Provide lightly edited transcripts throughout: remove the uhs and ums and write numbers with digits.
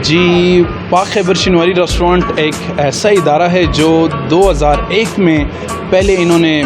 جی، پاک خیبر شنواری ریسٹورنٹ ایک ایسا ادارہ ہے جو 2001 میں پہلے انہوں نے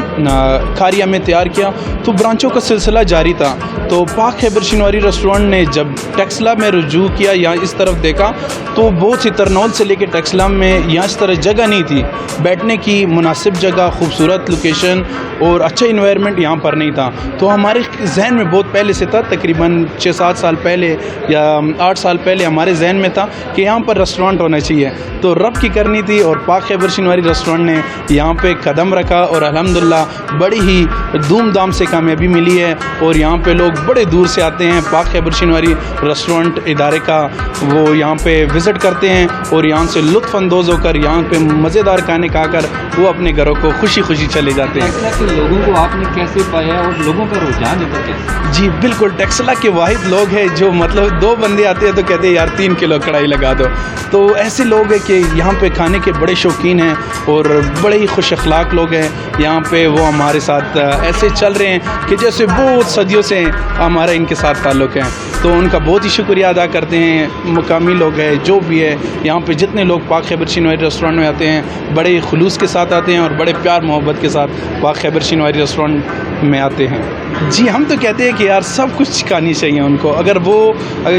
کھاریا میں تیار کیا، تو برانچوں کا سلسلہ جاری تھا۔ تو پاک خیبر شنواری ریسٹورنٹ نے جب ٹیکسلا میں رجوع کیا یا اس طرف دیکھا تو بہت سی ترنول سے لے کے ٹیکسلا میں یہاں اس طرح جگہ نہیں تھی، بیٹھنے کی مناسب جگہ، خوبصورت لوکیشن اور اچھا انوائرمنٹ یہاں پر نہیں تھا۔ تو ہمارے ذہن میں بہت پہلے سے تھا، تقریباً 6-7 سال پہلے یا 8 سال پہلے ہمارے ذہن میں تھا کہ یہاں پر ریسٹورنٹ ہونا چاہیے، تو رب کی کرنی تھی اور پاک خیبر شنواری ریسٹورنٹ نے یہاں پہ قدم رکھا اور الحمدللہ بڑی ہی دھوم دھام سے کامیابی ملی ہے، اور یہاں پہ لوگ بڑے دور سے آتے ہیں، پاک خیبر شنواری ریسٹورنٹ ادارے کا وہ یہاں پہ وزٹ کرتے ہیں اور یہاں سے لطف اندوز ہو کر یہاں پہ مزیدار کھانے کھا کر وہ اپنے گھروں کو خوشی خوشی چلے جاتے ہیں۔ لوگوں کو آپ نے کیسے پایا اور لوگوں کا رجحان ادھر کیسے؟ جی بالکل، ٹیکسلا کے واحد لوگ ہیں جو مطلب 2 بندے آتے ہیں تو کہتے ہیں یار 3 کلو کڑھائی لگا دو، تو ایسے لوگ ہیں کہ یہاں پہ کھانے کے بڑے شوقین ہیں اور بڑے ہی خوش اخلاق لوگ ہیں یہاں پہ۔ وہ ہمارے ساتھ ایسے چل رہے ہیں کہ جیسے بہت صدیوں سے ہمارا ان کے ساتھ تعلق ہے، تو ان کا بہت ہی شکریہ ادا کرتے ہیں۔ مقامی لوگ ہیں جو بھی ہے یہاں پہ، جتنے لوگ پاک خیبر شنواری ریسٹورنٹ میں آتے ہیں بڑے ہی خلوص کے ساتھ آتے ہیں اور بڑے پیار محبت کے ساتھ پاک خیبر شنواری ریسٹورنٹ میں آتے ہیں۔ جی ہم تو کہتے ہیں کہ یار سب کچھ کھانی چاہیے ان کو، اگر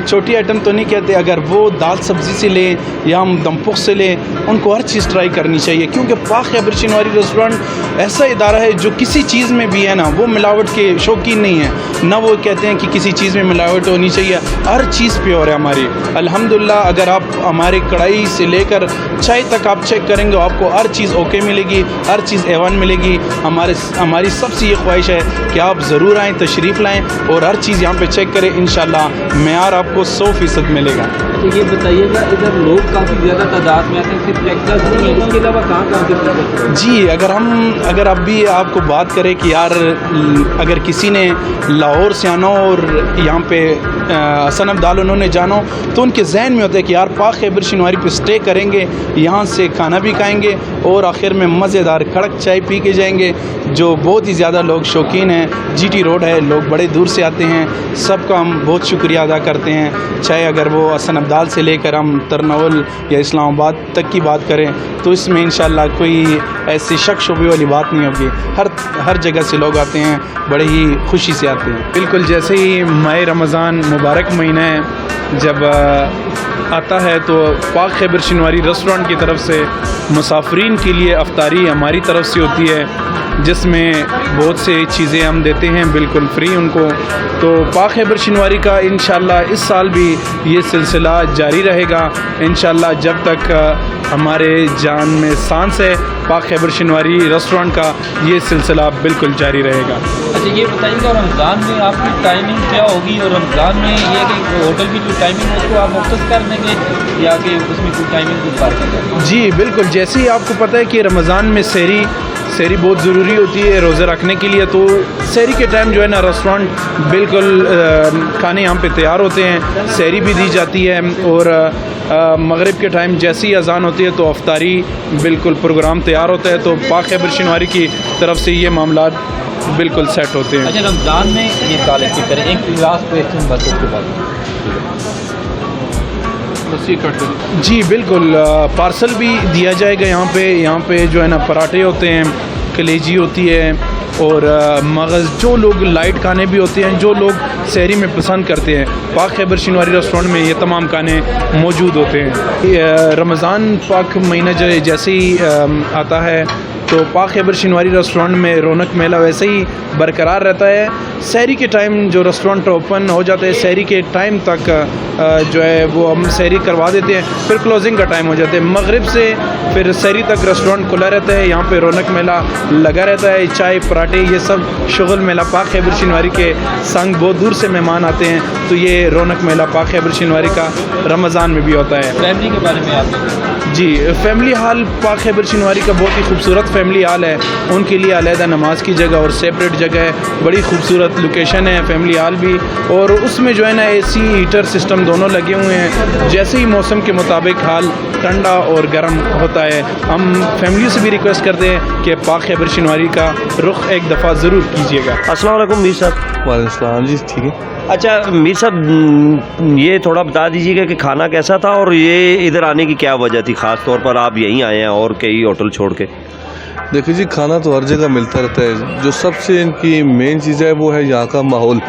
چھوٹی آئٹم تو نہیں کہتے، اگر وہ دال سبزی سے لیں یا ہم دم پخ سے لیں، ان کو ہر چیز ٹرائی کرنی چاہیے، کیونکہ پاک خیبر شنواری ریسٹورنٹ ایسا ادارہ ہے جو کسی چیز میں بھی ہے نا وہ ملاوٹ کے شوقین نہیں ہے، نہ وہ کہتے ہیں کہ کسی چیز میں ملاوٹ ہونی چاہیے، ہر چیز پیور ہے ہماری الحمدللہ۔ اگر آپ ہماری کڑھائی سے لے کر چائے تک آپ چیک کریں گے آپ کو ہر چیز اوکے ملے گی، ہر چیز A1 ملے گی۔ ہماری سب سے یہ خواہش ہے کہ آپ ضرور آئیں، تشریف لائیں اور ہر چیز یہاں پہ چیک کریں، انشاءاللہ معیار آپ کو 100% ملے گا۔ یہ بتائیے گا ادھر لوگ کافی زیادہ تعداد میں آتے ہیں، صرف ٹیکسلا سے نہیں ہے، اس کے علاوہ کہاں سے؟ جی اگر اب بھی آپ کو بات کریں کہ یار اگر کسی نے لاہور سے آنا اور یہاں پہ حسن عبدال انہوں نے جانا تو ان کے ذہن میں ہوتا ہے کہ یار پاک خیبر شنواری پہ اسٹے کریں گے، یہاں سے کھانا بھی کھائیں گے اور آخر میں مزیدار کڑک چائے پی کے جائیں گے، جو بہت ہی زیادہ لوگ شوقین ہیں۔ GT روڈ ہے، لوگ بڑے دور سے آتے ہیں، سب کا ہم بہت شکریہ ادا کرتے ہیں، چاہے اگر وہ حسن عبدال سے لے کر ہم ترنول یا اسلام آباد تک کی بات کریں تو اس میں انشاءاللہ کوئی ایسی شک شبے والی بات نہیں ہوگی، ہر جگہ سے لوگ آتے ہیں، بڑے ہی خوشی سے آتے ہیں۔ بالکل، جیسے ہی ماہ رمضان مبارک مہینہ ہے جب آتا ہے تو پاک خیبر شنواری ریسٹورنٹ کی طرف سے مسافرین کے لیے افطاری ہماری طرف سے ہوتی ہے، جس میں بہت سے چیزیں ہم دیتے ہیں بالکل فری ان کو۔ تو پاک خیبر شنواری کا انشاءاللہ اس سال بھی یہ سلسلہ جاری رہے گا انشاءاللہ، جب تک ہمارے جان میں سانس ہے پاک خیبر شنواری ریسٹورنٹ کا یہ سلسلہ بالکل جاری رہے گا۔ اچھا یہ بتائیے گا رمضان میں آپ کی ٹائمنگ کیا ہوگی، اور رمضان میں یہ کہ ہوٹل کی جو ٹائمنگ ہے اس کو آپ مختص کر دیں گے یا کہ اس میں کوئی ٹائمنگ کچھ بات کریں؟ جی بالکل، جیسے ہی آپ کو پتہ ہے کہ رمضان میں سحری بہت ضروری ہوتی ہے روزے رکھنے کے لیے، تو سحری کے ٹائم جو ہے نا ریسٹورنٹ بالکل کھانے یہاں پہ تیار ہوتے ہیں، سحری بھی دی جاتی ہے، اور مغرب کے ٹائم جیسی اذان ہوتی ہے تو افطاری بالکل پروگرام تیار ہوتا ہے، تو پاک خیبر شنواری کی طرف سے یہ معاملات بالکل سیٹ ہوتے ہیں۔ اچھا رمضان میں یہ کالج کی کریں، ایک لاسٹ کویسچن بس اس کے بعد جی بالکل، پارسل بھی دیا جائے گا یہاں پہ جو ہے نا پراٹھے ہوتے ہیں، کلیجی ہوتی ہے اور مغز، جو لوگ لائٹ کھانے بھی ہوتے ہیں، جو لوگ سحری میں پسند کرتے ہیں، پاک خیبر شنواری ریسٹورنٹ میں یہ تمام کھانے موجود ہوتے ہیں۔ رمضان پاک مہینہ جیسے ہی آتا ہے تو پاک خیبر شنواری ریسٹورنٹ میں رونق میلہ ویسے ہی برقرار رہتا ہے۔ سحری کے ٹائم جو ریسٹورنٹ اوپن ہو جاتا ہے، سحری کے ٹائم تک جو ہے وہ ہم سحری کروا دیتے ہیں، پھر کلوزنگ کا ٹائم ہو جاتا ہے، مغرب سے پھر سحری تک ریسٹورنٹ کھلا رہتا ہے، یہاں پہ رونق میلہ لگا رہتا ہے، چائے پراٹھے یہ سب شغل میلہ پاک خیبر شنواری کے سنگ بہت دور سے مہمان آتے ہیں، تو یہ رونق میلہ پاک خیبر شنواری کا رمضان میں بھی ہوتا ہے۔ فیملی کے بارے میں آپ جی فیملی ہال پاک خیبر شنواری کا بہت ہی خوبصورت فیملی ہال ہے ان کے لیے علیحدہ نماز کی جگہ اور سیپریٹ جگہ ہے, بڑی خوبصورت لوکیشن ہے فیملی ہال بھی, اور اس میں جو ہے نا اے سی ہیٹر سسٹم دونوں لگے ہوئے ہیں, جیسے ہی موسم کے مطابق حال ٹھنڈا اور گرم ہوتا ہے. ہم فیملی سے بھی ریکویسٹ کرتے ہیں کہ پاک خیبر شنواری کا رخ ایک دفعہ ضرور کیجیے گا. السلام علیکم میر صاحب. وعلیکم السلام. جی ٹھیک ہے. اچھا میر صاحب یہ تھوڑا بتا دیجیے گا کہ کھانا کیسا تھا اور یہ ادھر آنے کی کیا وجہ تھی, خاص طور پر آپ یہیں آئے ہیں اور کئی ہوٹل چھوڑ کے؟ دیکھیے جی, کھانا تو ہر جگہ ملتا رہتا ہے, جو سب سے ان کی مین چیز ہے وہ ہے یہاں کا ماحول.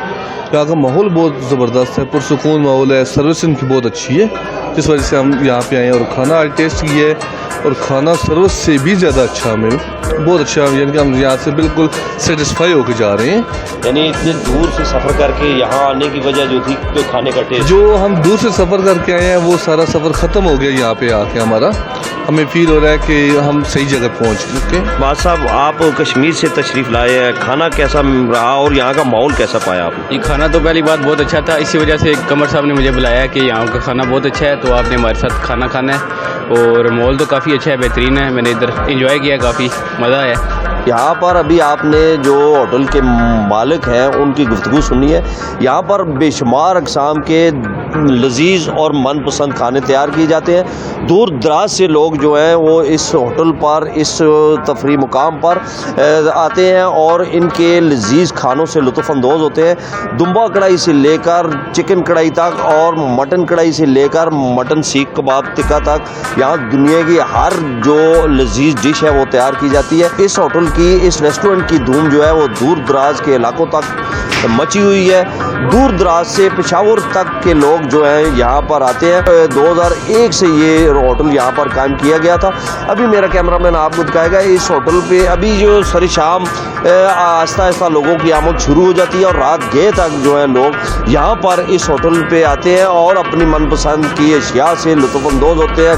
یہاں کا ماحول بہت زبردست ہے, پرسکون ماحول ہے, سروس ان کی بہت اچھی ہے, جس وجہ سے ہم یہاں پہ آئے ہیں. اور کھانا ٹیسٹ کی ہے, اور کھانا سروس سے بھی زیادہ اچھا ہمیں بہت اچھا, یعنی کہ ہم یہاں سے بالکل سیٹسفائی ہو کے جا رہے ہیں. یعنی اتنے دور سے سفر کر کے یہاں آنے کی وجہ جو تھی تو کھانے کا ٹیسٹ, جو ہم دور سے سفر کر کے آئے ہیں وہ سارا سفر ختم ہو گیا یہاں پہ آ کے. ہمارا ہمیں فیل ہو رہا ہے کہ ہم صحیح جگہ پہنچ چکے. بات صاحب آپ کشمیر سے تشریف لائے ہیں, کھانا کیسا رہا اور یہاں کا ماحول کیسا پایا آپ نے؟ یہ کھانا تو پہلی بات بہت اچھا تھا, اسی وجہ سے قمر صاحب نے مجھے بلایا کہ یہاں کا کھانا بہت اچھا ہے تو آپ نے ہمارے ساتھ کھانا کھانا ہے, اور ماحول تو کافی اچھا ہے, بہترین ہے. میں نے ادھر انجوائے کیا, کافی مزہ آیا. یہاں پر ابھی آپ نے جو ہوٹل کے مالک ہیں ان کی گفتگو سنی ہے. یہاں پر بے شمار اقسام کے لذیذ اور من پسند کھانے تیار کیے جاتے ہیں. دور دراز سے لوگ جو ہیں وہ اس ہوٹل پر, اس تفریح مقام پر آتے ہیں اور ان کے لذیذ کھانوں سے لطف اندوز ہوتے ہیں. دمبا کڑھائی سے لے کر چکن کڑھائی تک اور مٹن کڑھائی سے لے کر مٹن سیخ کباب ٹکا تک یہاں دنیا کی ہر جو لذیذ ڈش ہے وہ تیار کی جاتی ہے. اس ہوٹل کی, اس ریسٹورنٹ کی دھوم جو ہے وہ دور دراز کے علاقوں تک مچی ہوئی ہے. دور دراز سے پشاور تک کے لوگ جو ہیں یہاں پر آتے ہیں. 2001 سے یہ ہوٹل یہاں پر قائم کیا گیا تھا. ابھی میرا کیمرہ مین آپ کو دکھائے گا اس ہوٹل پہ ابھی جو سر شام آہستہ آہستہ لوگوں کی آمد شروع ہو جاتی ہے اور رات گئے تک جو ہے لوگ یہاں پر اس ہوٹل پہ آتے ہیں اور اپنی من پسند کی اشیاء سے لطف اندوز ہوتے ہیں.